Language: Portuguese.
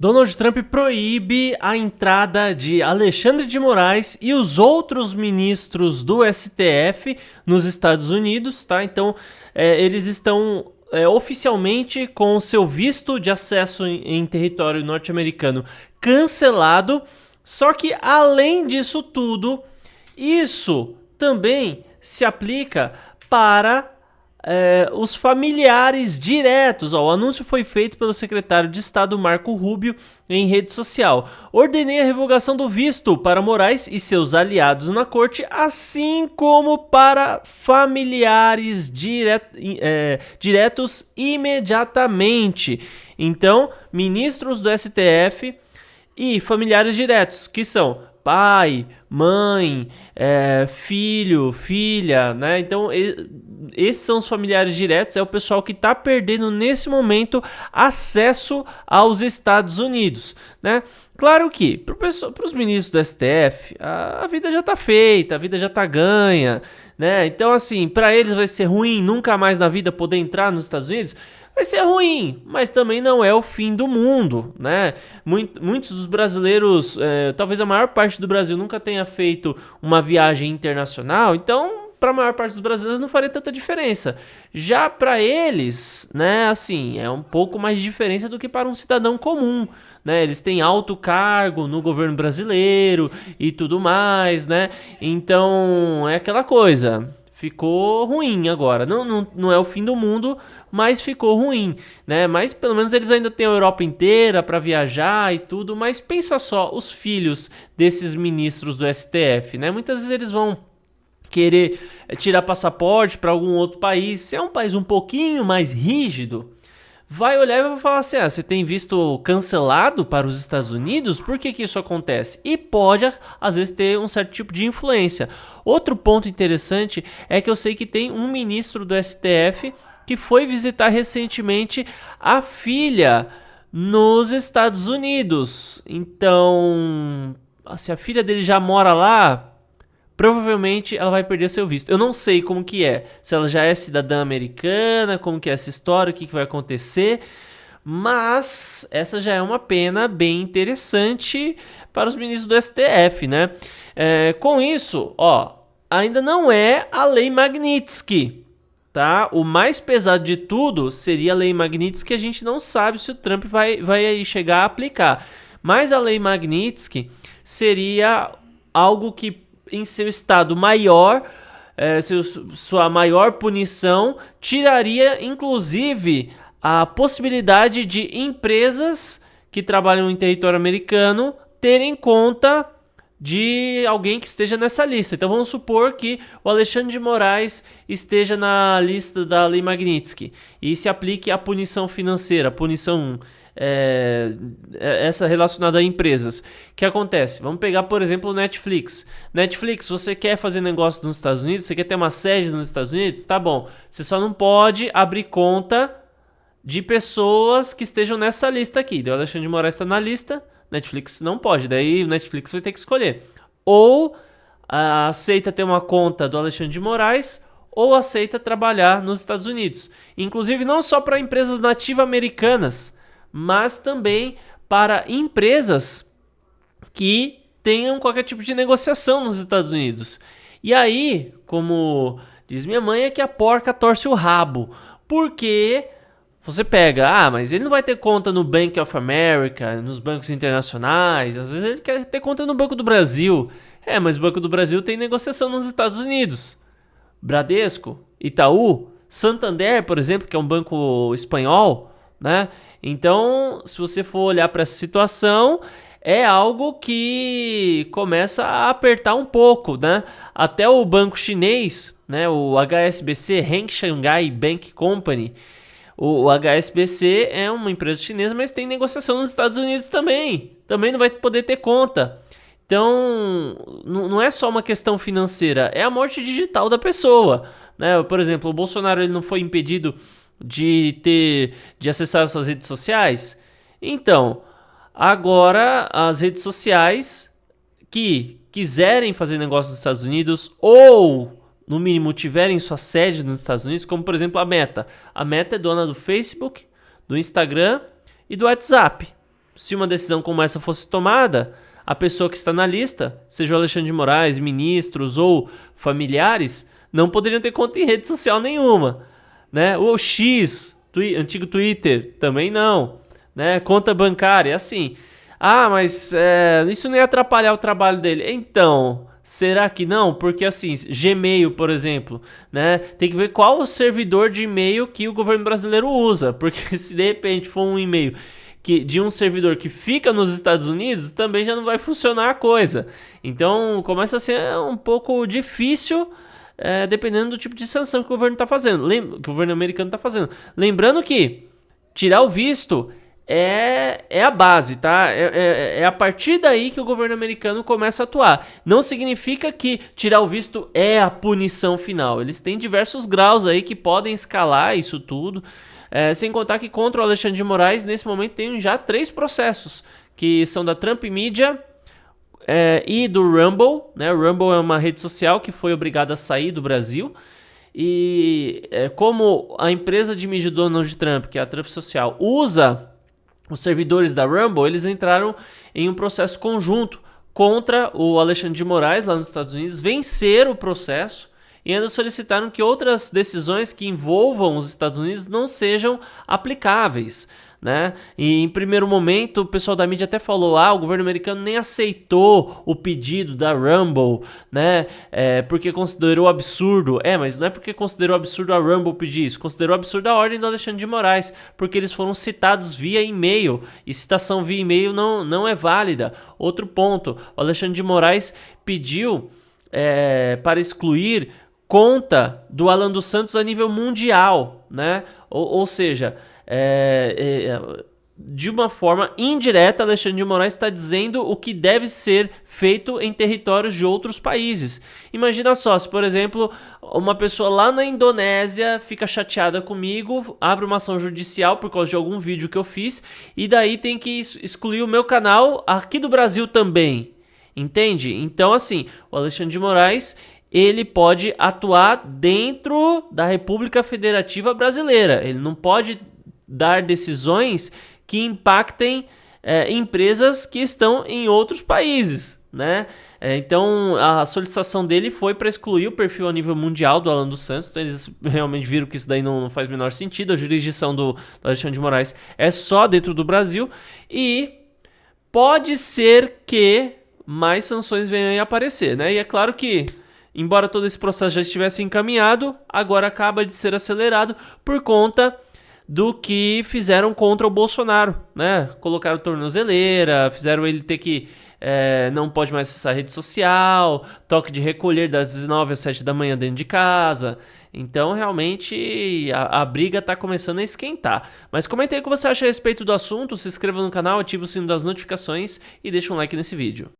Donald Trump proíbe a entrada de Alexandre de Moraes e os outros ministros do STF nos Estados Unidos, tá? Então, eles estão oficialmente com o seu visto de acesso em território norte-americano cancelado. Só que, além disso tudo, isso também se aplica para os familiares diretos. O anúncio foi feito pelo secretário de Estado Marco Rubio em rede social. Ordenei a revogação do visto para Moraes e seus aliados na corte, assim como para familiares diretos imediatamente. Então, ministros do STF e familiares diretos, que são pai, mãe, filho, filha, né? Então, esses são os familiares diretos, é o pessoal que está perdendo nesse momento acesso aos Estados Unidos, né? Claro que para os ministros do STF, a vida já está feita, a vida já está ganha, né? Então, assim, para eles vai ser ruim nunca mais na vida poder entrar nos Estados Unidos. Vai ser ruim, mas também não é o fim do mundo, né? Muitos dos brasileiros, talvez a maior parte do Brasil nunca tenha feito uma viagem internacional, então para a maior parte dos brasileiros não faria tanta diferença. Já para eles, né, assim, é um pouco mais de diferença do que para um cidadão comum, né? Eles têm alto cargo no governo brasileiro e tudo mais, né? Então é aquela coisa. Ficou ruim agora. Não é o fim do mundo, mas ficou ruim, né? Mas pelo menos eles ainda têm a Europa inteira para viajar e tudo. Mas pensa só, os filhos desses ministros do STF, né? Muitas vezes eles vão querer tirar passaporte para algum outro país. Se é um país um pouquinho mais rígido, vai olhar e vai falar assim, você tem visto cancelado para os Estados Unidos? Por que isso acontece? E pode, às vezes, ter um certo tipo de influência. Outro ponto interessante é que eu sei que tem um ministro do STF que foi visitar recentemente a filha nos Estados Unidos. Então, se a filha dele já mora lá, provavelmente ela vai perder seu visto. Eu não sei como que é, se ela já é cidadã americana, como que é essa história, o que vai acontecer, mas essa já é uma pena bem interessante para os ministros do STF, né? Com isso, ainda não é a Lei Magnitsky, tá? O mais pesado de tudo seria a Lei Magnitsky, que a gente não sabe se o Trump vai chegar a aplicar. Mas a Lei Magnitsky seria algo que em seu estado maior, sua maior punição, tiraria inclusive a possibilidade de empresas que trabalham em território americano terem conta de alguém que esteja nessa lista. Então vamos supor que o Alexandre de Moraes esteja na lista da Lei Magnitsky e se aplique a punição financeira, a punição essa relacionada a empresas. O que acontece? Vamos pegar, por exemplo, o Netflix. Netflix, você quer fazer negócio nos Estados Unidos? Você quer ter uma sede nos Estados Unidos? Tá bom. Você só não pode abrir conta de pessoas que estejam nessa lista aqui. O Alexandre de Moraes está na lista, Netflix não pode. Daí o Netflix vai ter que escolher. Ou aceita ter uma conta do Alexandre de Moraes, ou aceita trabalhar nos Estados Unidos. Inclusive não só para empresas nativas americanas, mas também para empresas que tenham qualquer tipo de negociação nos Estados Unidos. E aí, como diz minha mãe, é que a porca torce o rabo. Porque você pega, mas ele não vai ter conta no Bank of America, nos bancos internacionais, às vezes ele quer ter conta no Banco do Brasil. Mas o Banco do Brasil tem negociação nos Estados Unidos. Bradesco, Itaú, Santander, por exemplo, que é um banco espanhol, né? Então, se você for olhar para essa situação, é algo que começa a apertar um pouco, né? Até o banco chinês, né? O HSBC, Heng Shanghai Bank Company. O HSBC é uma empresa chinesa, mas tem negociação nos Estados Unidos também. Também não vai poder ter conta. Então, não é só uma questão financeira, é a morte digital da pessoa, né? Por exemplo, o Bolsonaro ele não foi impedido de acessar as suas redes sociais. Então, agora as redes sociais que quiserem fazer negócio nos Estados Unidos ou, no mínimo, tiverem sua sede nos Estados Unidos, como por exemplo a Meta. A Meta é dona do Facebook, do Instagram e do WhatsApp. se uma decisão como essa fosse tomada, a pessoa que está na lista, seja o Alexandre de Moraes, ministros ou familiares, não poderiam ter conta em rede social nenhuma, né? O X, antigo Twitter, também não, né? Conta bancária, assim. Ah, mas isso não ia atrapalhar o trabalho dele. Então, será que não? Porque assim, Gmail, por exemplo, né? Tem que ver qual o servidor de e-mail que o governo brasileiro usa, porque se de repente for um e-mail de um servidor que fica nos Estados Unidos, também já não vai funcionar a coisa. Então começa a ser um pouco difícil, dependendo do tipo de sanção que o governo está fazendo, que o governo americano está fazendo. Lembrando que tirar o visto é a base, tá? É a partir daí que o governo americano começa a atuar. Não significa que tirar o visto é a punição final. Eles têm diversos graus aí que podem escalar isso tudo. Sem contar que contra o Alexandre de Moraes, nesse momento, tem já 3 processos, que são da Trump Media e do Rumble, né? O Rumble é uma rede social que foi obrigada a sair do Brasil. E como a empresa de mídia do Donald Trump, que é a Trump Social, usa os servidores da Rumble, eles entraram em um processo conjunto contra o Alexandre de Moraes, lá nos Estados Unidos, venceram o processo e ainda solicitaram que outras decisões que envolvam os Estados Unidos não sejam aplicáveis, né? E em primeiro momento o pessoal da mídia até falou: o governo americano nem aceitou o pedido da Rumble, né? Porque considerou absurdo. Mas não é porque considerou absurdo a Rumble pedir isso, considerou absurdo a ordem do Alexandre de Moraes, porque eles foram citados via e-mail, e citação via e-mail não é válida. Outro ponto, o Alexandre de Moraes pediu para excluir conta do Alan dos Santos a nível mundial, né? Ou seja, de uma forma indireta, Alexandre de Moraes está dizendo o que deve ser feito em territórios de outros países. Imagina só, se por exemplo, uma pessoa lá na Indonésia fica chateada comigo, abre uma ação judicial por causa de algum vídeo que eu fiz, e daí tem que excluir o meu canal aqui do Brasil também. Entende? Então, assim, o Alexandre de Moraes, ele pode atuar dentro da República Federativa Brasileira. Ele não pode dar decisões que impactem empresas que estão em outros países, né? Então, a solicitação dele foi para excluir o perfil a nível mundial do Alan dos Santos. Então, eles realmente viram que isso daí não faz o menor sentido. A jurisdição do Alexandre de Moraes é só dentro do Brasil. E pode ser que mais sanções venham a aparecer, né? E é claro que, embora todo esse processo já estivesse encaminhado, agora acaba de ser acelerado por conta do que fizeram contra o Bolsonaro, né? Colocaram tornozeleira, fizeram ele ter que não pode mais acessar a rede social, toque de recolher das 19 às 7 da manhã dentro de casa. Então, realmente, a briga está começando a esquentar. Mas comente aí o que você acha a respeito do assunto, se inscreva no canal, ative o sino das notificações e deixa um like nesse vídeo.